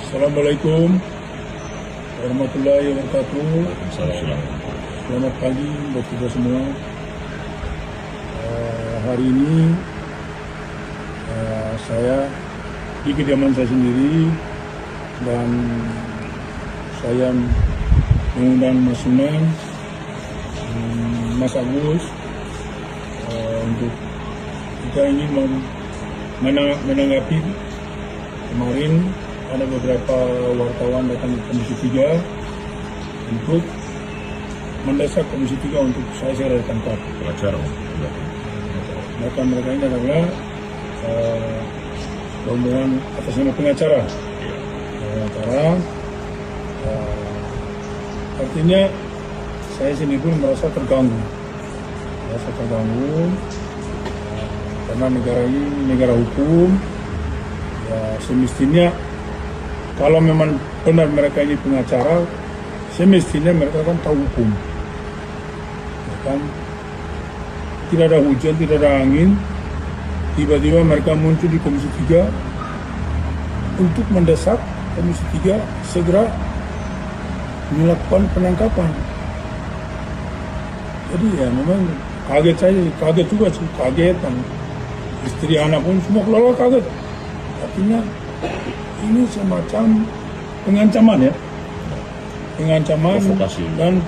Assalamualaikum warahmatullahi wabarakatuh. Selamat pagi buat kita semua. Hari ini saya di kediaman saya sendiri dan saya mengundang Mas Sunan, Mas Agus untuk kita ingin menanggapi kemarin ada beberapa wartawan datang ke Komisi 3 untuk mendesak Komisi 3 untuk saya segera ditangkap. Data mereka ini adalah rombongan atas nama pengacara. Artinya saya sendiri pun merasa terganggu. Karena negara ini negara hukum. Ya, semestinya kalau memang benar mereka ini pengacara, semestinya mereka kan tahu hukum. Ya kan? Tidak ada hujan, tidak ada angin, tiba-tiba mereka muncul di Komisi 3 untuk mendesak Komisi 3 segera melakukan penangkapan. Jadi ya memang kaget juga sih, kagetan. Istri anak pun semua keluarga kaget. Artinya ini semacam pengancaman ya, provokasi. Dan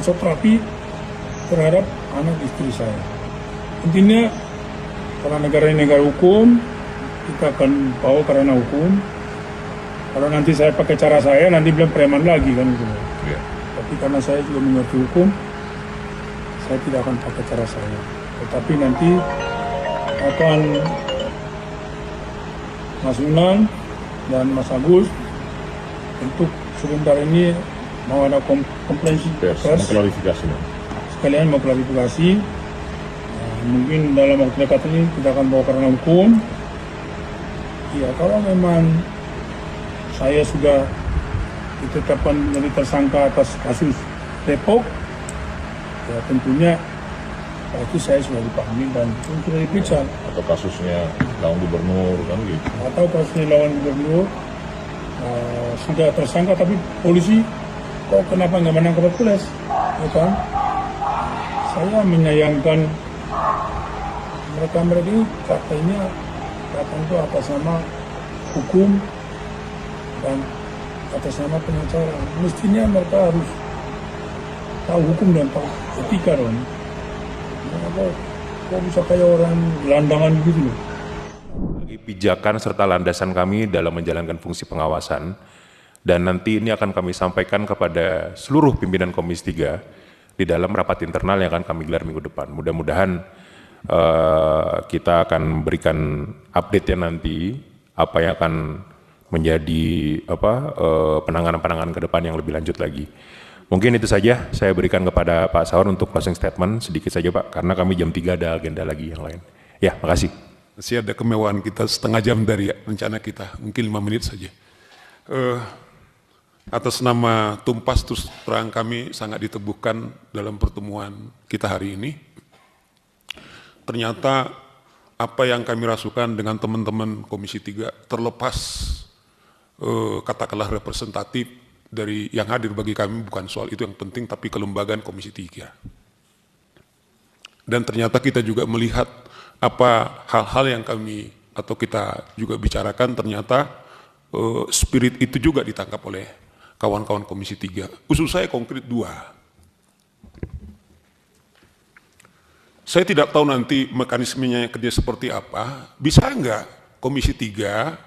satrapi terhadap anak istri saya. Intinya karena negara ini negara hukum, kita akan bawa karena hukum. Kalau nanti saya pakai cara saya, nanti bilang preman lagi kan gitu. Ya. Tapi karena saya juga mengerti hukum, saya tidak akan pakai cara saya. Tetapi nanti akan Mas Sunan dan Mas Agus untuk sebentar ini mau ada komplainsi pers, sekalian mau klarifikasi. Mungkin dalam waktu dekat ini kita akan bawa karena hukum. Ya kalau memang saya sudah ditetapkan menjadi tersangka atas kasus Depok, ya tentunya pasti saya sudah dipanggil dan sudah diperiksa. Atau kasusnya lawan gubernur kan gitu. Atau kasusnya lawan gubernur sudah tersangka tapi polisi kok kenapa nggak menangkap Hercules, ya kan? Saya menyayangkan mereka ini katanya datang itu atas nama hukum dan atas nama pengacara. Mestinya mereka harus tahu hukum dan tahu etika dong. Kok bisa kayak orang gelandangan gitu loh. Pijakan serta landasan kami dalam menjalankan fungsi pengawasan, dan nanti ini akan kami sampaikan kepada seluruh pimpinan Komisi 3 di dalam rapat internal yang akan kami gelar minggu depan. Mudah-mudahan kita akan berikan update-nya nanti apa yang akan menjadi penanganan-penanganan ke depan yang lebih lanjut lagi. Mungkin itu saja saya berikan kepada Pak Saur untuk closing statement sedikit saja Pak, karena kami jam 3 ada agenda lagi yang lain. Ya, makasih. Masih ada kemewahan kita setengah jam dari rencana kita, mungkin 5 menit saja. Atas nama Tumpas terus terang kami sangat diteguhkan dalam pertemuan kita hari ini. Ternyata apa yang kami rasukan dengan teman-teman Komisi 3 terlepas katakanlah representatif dari yang hadir bagi kami, bukan soal itu yang penting, tapi kelembagaan Komisi 3. Dan ternyata kita juga melihat apa hal-hal yang kami atau kita juga bicarakan, ternyata spirit itu juga ditangkap oleh kawan-kawan Komisi 3. Usul saya konkret 2. Saya tidak tahu nanti mekanismenya kerja seperti apa. Bisa enggak Komisi 3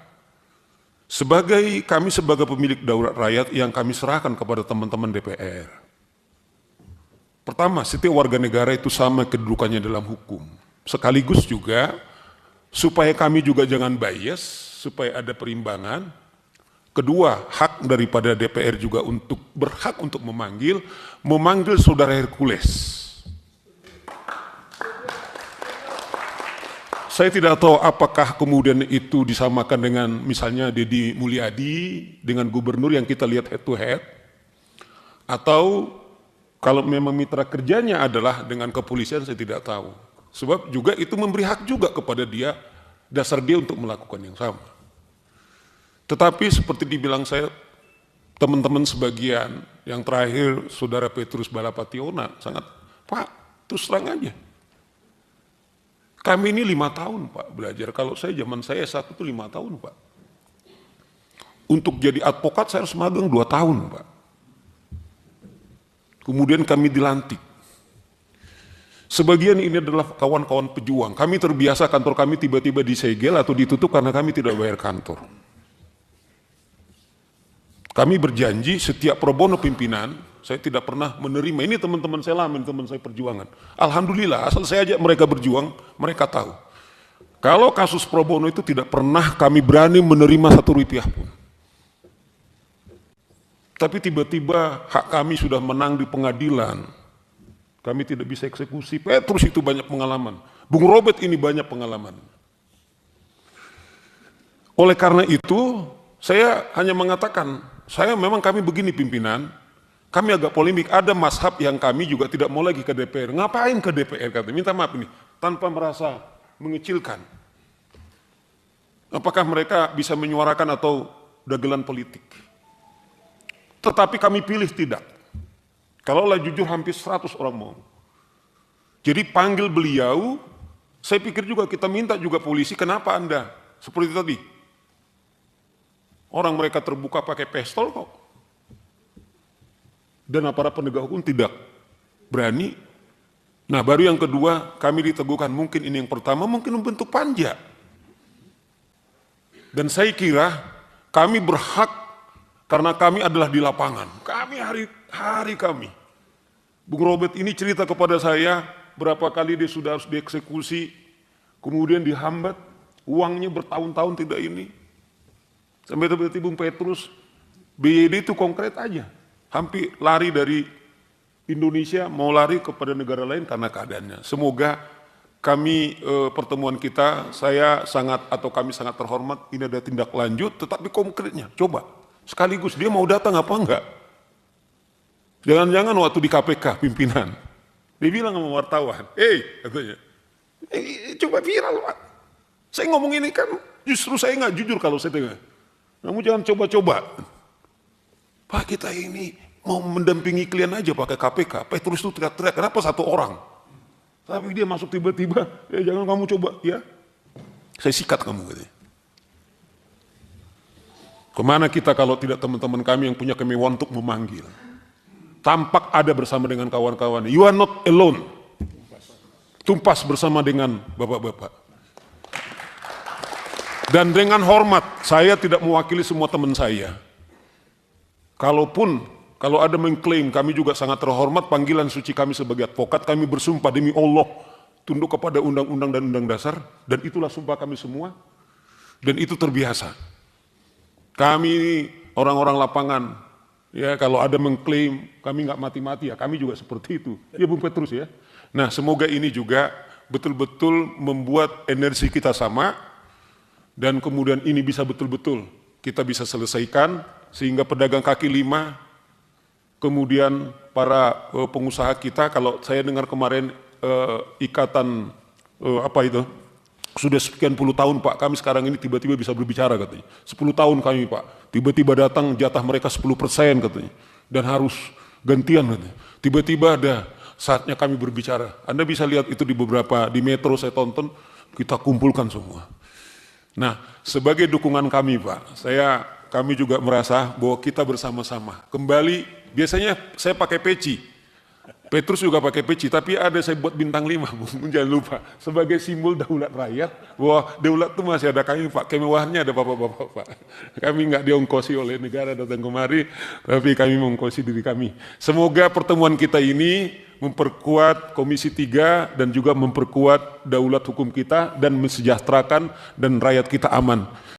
kami sebagai pemilik daulat rakyat yang kami serahkan kepada teman-teman DPR. Pertama, setiap warga negara itu sama kedudukannya dalam hukum. Sekaligus juga supaya kami juga jangan bias, supaya ada perimbangan. Kedua, hak daripada DPR juga untuk berhak untuk memanggil saudara Hercules. Saya tidak tahu apakah kemudian itu disamakan dengan misalnya Deddy Mulyadi dengan gubernur yang kita lihat head to head, atau kalau memang mitra kerjanya adalah dengan kepolisian, saya tidak tahu. Sebab juga itu memberi hak juga kepada dia, dasar dia untuk melakukan yang sama. Tetapi seperti dibilang saya, teman-teman sebagian, yang terakhir Saudara Petrus Balapationa, sangat, Pak, terus terang aja. Kami ini 5 tahun Pak belajar, kalau zaman saya S1 itu 5 tahun Pak. Untuk jadi advokat saya harus magang 2 tahun Pak. Kemudian kami dilantik. Sebagian ini adalah kawan-kawan pejuang. Kami terbiasa kantor kami tiba-tiba disegel atau ditutup karena kami tidak bayar kantor. Kami berjanji setiap pro bono pimpinan, saya tidak pernah menerima. Ini teman-teman saya lama, teman saya perjuangan. Alhamdulillah, asal saya ajak mereka berjuang, mereka tahu. Kalau kasus pro bono itu tidak pernah kami berani menerima 1 rupiah pun. Tapi tiba-tiba hak kami sudah menang di pengadilan. Kami tidak bisa eksekusi. Petrus itu banyak pengalaman. Bung Robert ini banyak pengalaman. Oleh karena itu, saya hanya mengatakan, kami begini pimpinan, kami agak polemik, ada mazhab yang kami juga tidak mau lagi ke DPR. Ngapain ke DPR? Katanya, minta maaf ini, tanpa merasa mengecilkan. Apakah mereka bisa menyuarakan atau dagelan politik? Tetapi kami pilih tidak. Kalaulah jujur hampir 100 orang mau. Jadi panggil beliau, saya pikir juga kita minta juga polisi, kenapa Anda? Seperti tadi. Orang mereka terbuka pakai pistol kok. Dan aparat penegak hukum tidak berani. Nah baru yang kedua, kami diteguhkan, mungkin ini yang pertama, mungkin membentuk panja. Dan saya kira kami berhak karena kami adalah di lapangan. Kami hari kami. Bung Robert ini cerita kepada saya berapa kali dia sudah harus dieksekusi, kemudian dihambat, uangnya bertahun-tahun tidak ini. Sampai tiba-tiba Bung Petrus, BYD itu konkret aja. Hampir lari dari Indonesia, mau lari kepada negara lain karena keadaannya. Semoga kami pertemuan kita, kami sangat terhormat, ini ada tindak lanjut, tetapi konkretnya, coba. Sekaligus dia mau datang apa enggak? Jangan-jangan waktu di KPK pimpinan, dia bilang sama wartawan, katanya, coba viral Pak. Saya ngomong ini kan justru saya nggak jujur kalau saya dengar. Kamu jangan coba-coba. Pak kita ini mau mendampingi klien aja pakai KPK. Petrus itu teriak-teriak, kenapa 1 orang? Tapi dia masuk tiba-tiba, jangan kamu coba, ya. Saya sikat kamu katanya. Kemana kita kalau tidak teman-teman kami yang punya kemewaan untuk memanggil? Tampak ada bersama dengan kawan-kawan. You are not alone. Tumpas bersama dengan bapak-bapak. Dan dengan hormat, saya tidak mewakili semua teman saya. Kalau ada mengklaim kami juga sangat terhormat, panggilan suci kami sebagai advokat, kami bersumpah demi Allah, tunduk kepada undang-undang dan undang dasar, dan itulah sumpah kami semua, dan itu terbiasa. Kami orang-orang lapangan, ya kalau ada mengklaim kami nggak mati-mati ya, kami juga seperti itu. Ya Bung Petrus ya. Nah semoga ini juga betul-betul membuat energi kita sama, dan kemudian ini bisa betul-betul kita bisa selesaikan, sehingga pedagang kaki 5, kemudian para pengusaha kita, kalau saya dengar kemarin ikatan sudah sekian puluh tahun Pak, kami sekarang ini tiba-tiba bisa berbicara katanya. 10 tahun kami Pak, tiba-tiba datang jatah mereka 10% katanya. Dan harus gantian katanya. Tiba-tiba ada saatnya kami berbicara. Anda bisa lihat itu di Metro saya tonton, kita kumpulkan semua. Nah, sebagai dukungan kami Pak, kami juga merasa bahwa kita bersama-sama. Kembali, biasanya saya pakai peci. Petrus juga pakai peci, tapi ada saya buat bintang 5, jangan lupa. Sebagai simbol daulat rakyat, bahwa daulat itu masih ada kami Pak, kemewahannya ada bapak-bapak Pak. Kami nggak diongkosi oleh negara datang kemari, tapi kami mengongkosi diri kami. Semoga pertemuan kita ini memperkuat Komisi 3 dan juga memperkuat daulat hukum kita dan mensejahterakan dan rakyat kita aman.